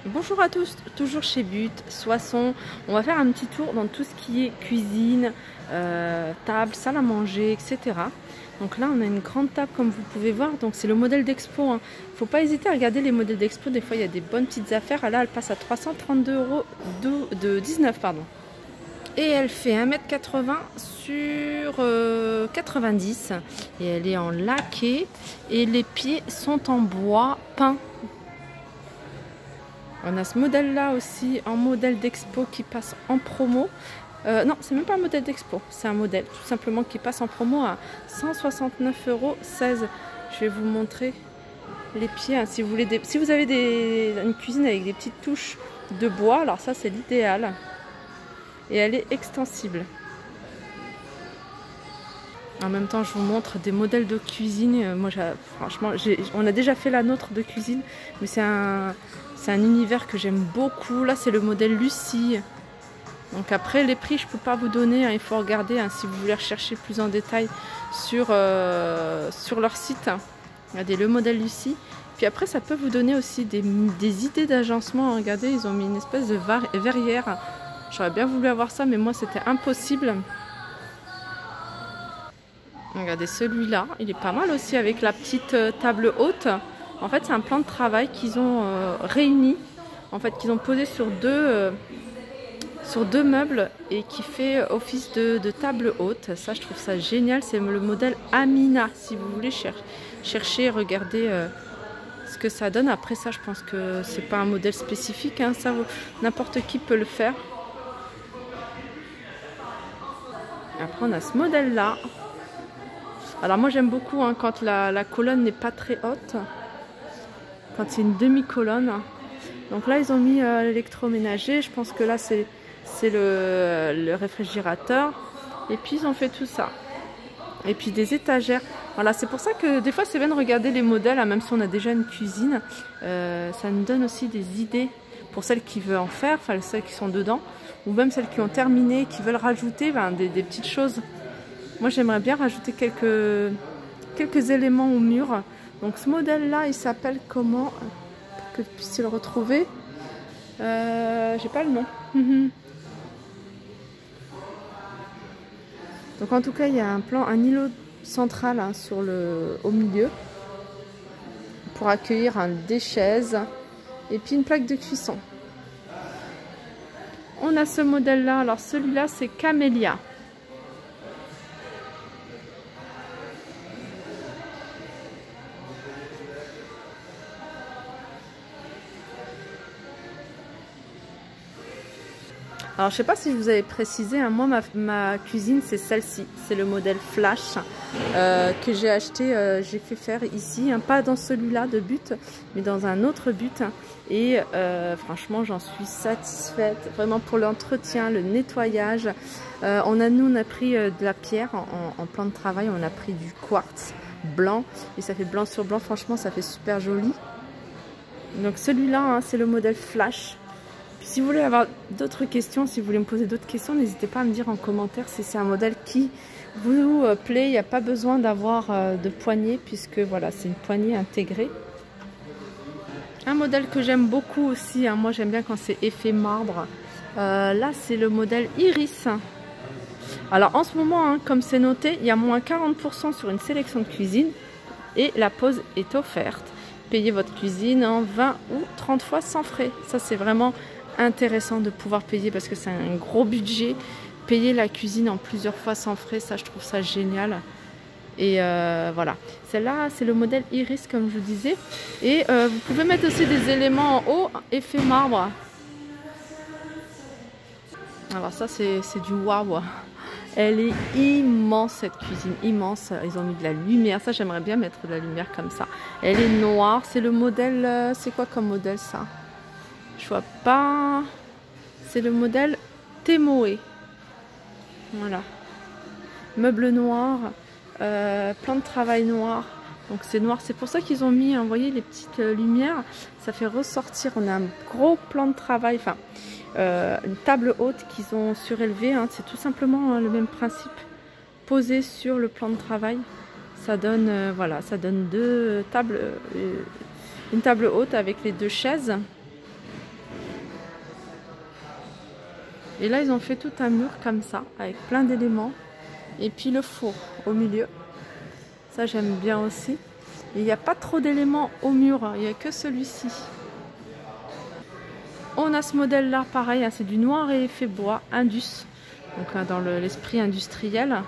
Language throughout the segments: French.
Bonjour à tous, toujours chez But, Soissons. On va faire un petit tour dans tout ce qui est cuisine, table, salle à manger, etc. Donc là, on a une grande table comme vous pouvez voir. Donc c'est le modèle d'expo. Hein. Faut pas hésiter à regarder les modèles d'expo. Des fois, il y a des bonnes petites affaires. Là, elle passe à 332 € de 19, pardon. Et elle fait 1,80 m sur 90. Et elle est en laqué. Et les pieds sont en bois peint. On a ce modèle là aussi en modèle d'expo qui passe en promo. Non, c'est même pas un modèle d'expo, c'est un modèle tout simplement qui passe en promo à 169,16 €. Je vais vous montrer les pieds. Hein, si vous voulez si vous avez une cuisine avec des petites touches de bois, alors ça c'est l'idéal. Et elle est extensible. En même temps, je vous montre des modèles de cuisine. Moi, franchement, on a déjà fait la nôtre de cuisine, mais c'est un univers que j'aime beaucoup. Là, c'est le modèle Lucie. Donc après, les prix, je ne peux pas vous donner. Hein, il faut regarder hein, si vous voulez rechercher plus en détail sur leur site. Regardez le modèle Lucie. Puis après, ça peut vous donner aussi des idées d'agencement. Regardez, ils ont mis une espèce de verrière. J'aurais bien voulu avoir ça, mais moi, c'était impossible. Regardez celui-là, il est pas mal aussi avec la petite table haute. En fait, c'est un plan de travail qu'ils ont réuni, en fait, qu'ils ont posé sur deux meubles et qui fait office de table haute. Ça, je trouve ça génial. C'est le modèle Amina. Si vous voulez chercher, regarder ce que ça donne. Après ça, je pense que c'est pas un modèle spécifique. Hein. Ça, n'importe qui peut le faire. Après, on a ce modèle-là. Alors moi j'aime beaucoup hein, quand la colonne n'est pas très haute, quand c'est une demi-colonne. Donc là ils ont mis l'électroménager, je pense que là c'est le réfrigérateur. Et puis ils ont fait tout ça. Et puis des étagères. Voilà, c'est pour ça que des fois c'est bien de regarder les modèles, hein, même si on a déjà une cuisine. Ça nous donne aussi des idées pour celles qui veulent en faire, enfin celles qui sont dedans, ou même celles qui ont terminé, qui veulent rajouter des petites choses. Moi, j'aimerais bien rajouter quelques éléments au mur. Donc, ce modèle-là, il s'appelle comment? Pour que vous puissiez le retrouver. J'ai pas le nom. Donc, en tout cas, il y a un îlot central hein, au milieu pour accueillir des chaises et puis une plaque de cuisson. On a ce modèle-là. Alors, celui-là, c'est Camélia. Alors, je sais pas si je vous avais précisé, hein, moi, ma cuisine, c'est celle-ci. C'est le modèle Flash que j'ai acheté, j'ai fait faire ici. Hein, pas dans celui-là de But, mais dans un autre But. Et franchement, j'en suis satisfaite. Vraiment pour l'entretien, le nettoyage. Nous, on a pris de la pierre en plan de travail. On a pris du quartz blanc. Et ça fait blanc sur blanc. Franchement, ça fait super joli. Donc celui-là, hein, c'est le modèle Flash. Si vous voulez avoir d'autres questions, si vous voulez me poser d'autres questions, n'hésitez pas à me dire en commentaire si c'est un modèle qui vous plaît. Il n'y a pas besoin d'avoir de poignée puisque voilà, c'est une poignée intégrée. Un modèle que j'aime beaucoup aussi, hein, moi j'aime bien quand c'est effet marbre. Là, c'est le modèle Iris. Alors en ce moment, hein, comme c'est noté, il y a moins 40% sur une sélection de cuisine et la pause est offerte. Payez votre cuisine en 20 ou 30 fois sans frais. Ça, c'est vraiment intéressant de pouvoir payer parce que c'est un gros budget. Payer la cuisine en plusieurs fois sans frais, ça je trouve ça génial. Et voilà, celle-là c'est le modèle Iris comme je vous disais. Et vous pouvez mettre aussi des éléments en haut, effet marbre. Alors ça c'est du waouh. Elle est immense cette cuisine, immense. Ils ont mis de la lumière, ça j'aimerais bien mettre de la lumière comme ça. Elle est noire, c'est le modèle, c'est quoi comme modèle ça? Je vois pas. C'est le modèle Temoé. Voilà. Meuble noir, plan de travail noir. Donc c'est noir. C'est pour ça qu'ils ont mis, vous voyez, les petites lumières. Ça fait ressortir. On a un gros plan de travail. Enfin, une table haute qu'ils ont surélevée. Hein. C'est tout simplement hein, le même principe. Posé sur le plan de travail. Ça donne, voilà, ça donne deux tables. Une table haute avec les deux chaises. Et là, ils ont fait tout un mur comme ça, avec plein d'éléments. Et puis le four au milieu. Ça, j'aime bien aussi. Et il n'y a pas trop d'éléments au mur, il n'y a que celui-ci. On a ce modèle-là, pareil, hein, c'est du noir et effet bois, Indus. Donc dans l'esprit industriel.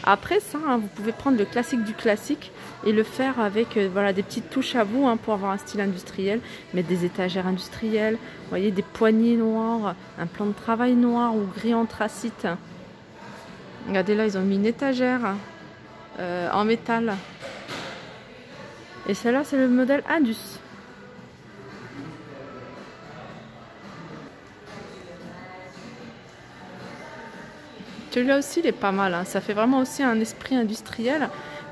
Après ça, hein, vous pouvez prendre le classique du classique et le faire avec voilà, des petites touches à vous hein, pour avoir un style industriel. Mettre des étagères industrielles, vous voyez, des poignées noires, un plan de travail noir ou gris anthracite. Regardez là, ils ont mis une étagère en métal. Et celle-là, c'est le modèle Indus. Celui-là aussi, il est pas mal. Hein. Ça fait vraiment aussi un esprit industriel.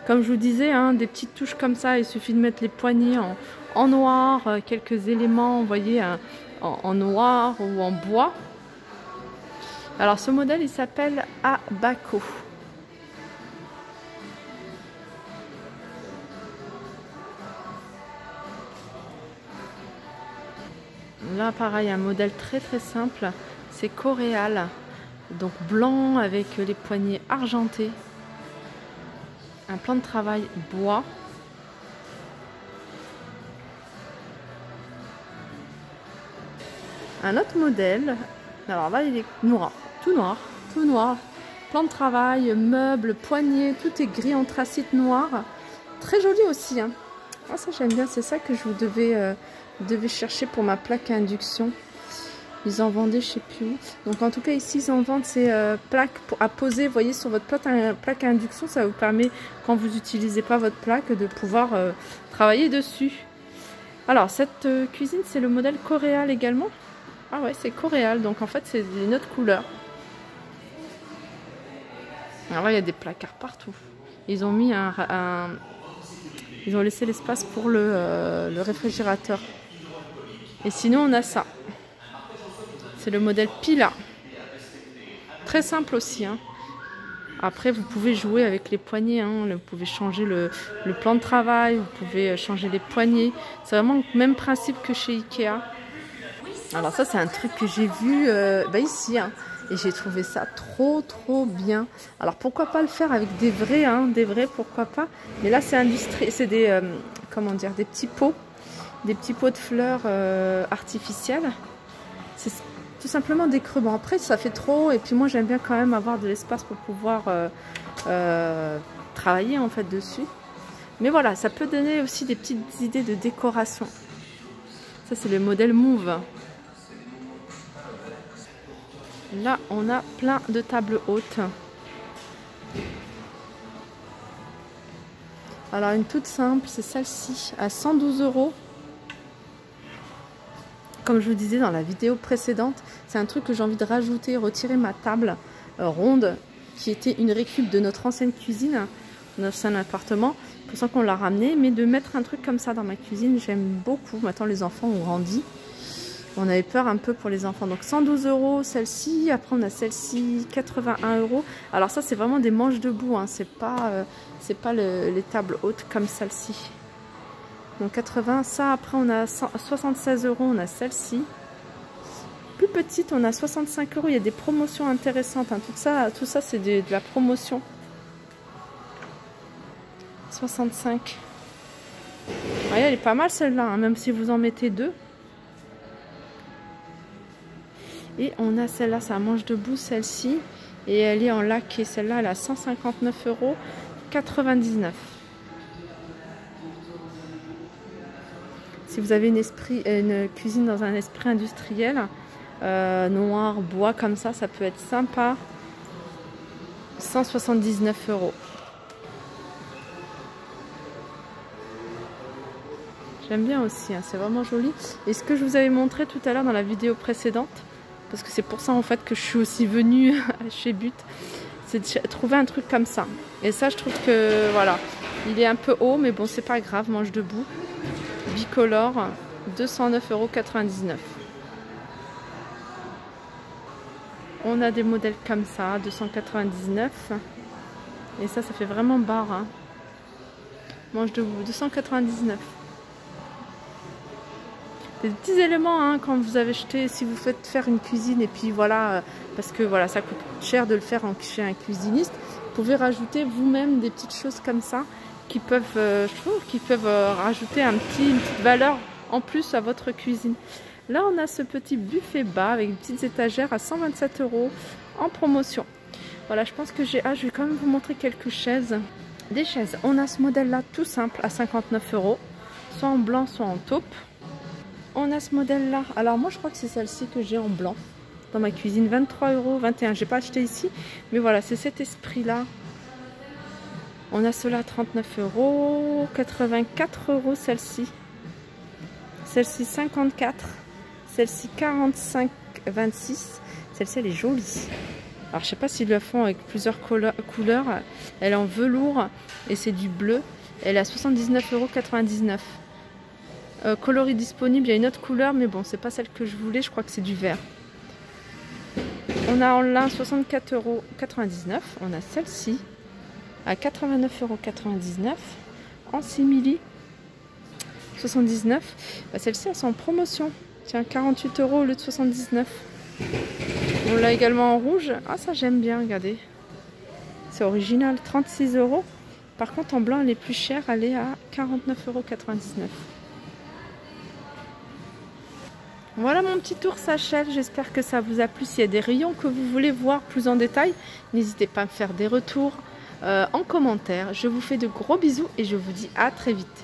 Comme je vous disais, hein, des petites touches comme ça. Il suffit de mettre les poignées en noir, quelques éléments, vous voyez, en noir ou en bois. Alors, ce modèle, il s'appelle Abaco. Là, pareil, un modèle très très simple. C'est Coréal. Donc blanc avec les poignées argentées. Un plan de travail bois. Un autre modèle. Alors là, il est noir. Tout noir. Tout noir. Plan de travail, meubles, poignées. Tout est gris anthracite noir. Très joli aussi. Hein. Ah, ça, j'aime bien. C'est ça que je vous devais chercher pour ma plaque à induction. Ils en vendaient, je sais plus où. Donc en tout cas ici ils en vendent ces plaques à poser, vous voyez, sur votre plaque à induction. Ça vous permet, quand vous n'utilisez pas votre plaque, de pouvoir travailler dessus. Alors cette cuisine, c'est le modèle Coréal également. Ah ouais, c'est Coréal, donc en fait c'est une autre couleur. Alors là il y a des placards partout. Ils ont mis ils ont laissé l'espace pour le réfrigérateur. Et sinon on a ça. C'est le modèle Pila. Très simple aussi. Hein. Après, vous pouvez jouer avec les poignées. Hein. Vous pouvez changer le plan de travail. Vous pouvez changer les poignées. C'est vraiment le même principe que chez Ikea. Alors ça, c'est un truc que j'ai vu ici. Hein. Et j'ai trouvé ça trop bien. Alors pourquoi pas le faire avec des vrais. Hein, des vrais, pourquoi pas. Mais là, c'est industriel. C'est des, comment dire, des petits pots. Des petits pots de fleurs artificielles. C'est tout simplement des creux. Bon, après, ça fait trop. Et puis moi, j'aime bien quand même avoir de l'espace pour pouvoir travailler en fait dessus. Mais voilà, ça peut donner aussi des petites idées de décoration. Ça, c'est le modèle Move. Là, on a plein de tables hautes. Alors, une toute simple, c'est celle-ci, à 112 €. Comme je vous disais dans la vidéo précédente, c'est un truc que j'ai envie de rajouter, retirer ma table ronde, qui était une récup de notre ancienne cuisine, notre ancien appartement. C'est pour ça qu'on l'a ramené, mais de mettre un truc comme ça dans ma cuisine, j'aime beaucoup. Maintenant, les enfants ont grandi. On avait peur un peu pour les enfants. Donc 112 € celle-ci. Après, on a celle-ci, 81 €. Alors ça, c'est vraiment des manches debout. Hein. C'est pas les tables hautes comme celle-ci. Donc 80, ça après on a 76 €, on a celle-ci. Plus petite, on a 65 €, il y a des promotions intéressantes. Hein. Tout ça c'est de la promotion. 65. Ouais, elle est pas mal celle-là, hein, même si vous en mettez deux. Et on a celle-là, c'est un manche debout, celle-ci. Et elle est en lac et celle-là, elle a 159,99 €. Si vous avez une cuisine dans un esprit industriel, noir, bois comme ça, ça peut être sympa. 179 €. J'aime bien aussi, hein, c'est vraiment joli. Et ce que je vous avais montré tout à l'heure dans la vidéo précédente, parce que c'est pour ça en fait que je suis aussi venue chez But, c'est de trouver un truc comme ça. Et ça, je trouve que voilà, il est un peu haut, mais bon, c'est pas grave, manche debout. Bicolore, 209,99 €. On a des modèles comme ça, 299. Et ça fait vraiment barre. Hein. Manche debout, 299. des petits éléments hein, quand vous avez acheté, si vous faites faire une cuisine et puis voilà, parce que voilà, ça coûte cher de le faire chez un cuisiniste. Vous pouvez rajouter vous-même des petites choses comme ça qui peuvent, je trouve, qui peuvent rajouter une petite valeur en plus à votre cuisine. Là, on a ce petit buffet bas avec des petites étagères à 127 € en promotion. Voilà, je pense que je vais quand même vous montrer quelques chaises. Des chaises, on a ce modèle-là tout simple à 59 €, soit en blanc, soit en taupe. On a ce modèle-là. Alors moi, je crois que c'est celle-ci que j'ai en blanc dans ma cuisine, 23,21 €. J'ai pas acheté ici, mais voilà, c'est cet esprit-là. On a cela à 39 €, 84 € celle-ci. Celle-ci 54, celle-ci 45,26. Celle-ci elle est jolie. Alors je sais pas s'ils le font avec plusieurs couleurs. Elle est en velours et c'est du bleu. Elle est à 79,99 €. Coloris disponible, il y a une autre couleur, mais bon, c'est pas celle que je voulais. Je crois que c'est du vert. On a en lin 64,99 €. On a celle-ci à 89,99 € en simili 79. Bah, celle-ci elles sont en promotion. Tiens, 48 € au lieu de 79. On l'a également en rouge. Ah, ça j'aime bien, regardez. C'est original, 36 €. Par contre, en blanc, elle est plus chère. Elle est à 49,99 €. Voilà, mon petit tour s'achève. J'espère que ça vous a plu. S'il y a des rayons que vous voulez voir plus en détail, n'hésitez pas à me faire des retours en commentaire. Je vous fais de gros bisous et je vous dis à très vite.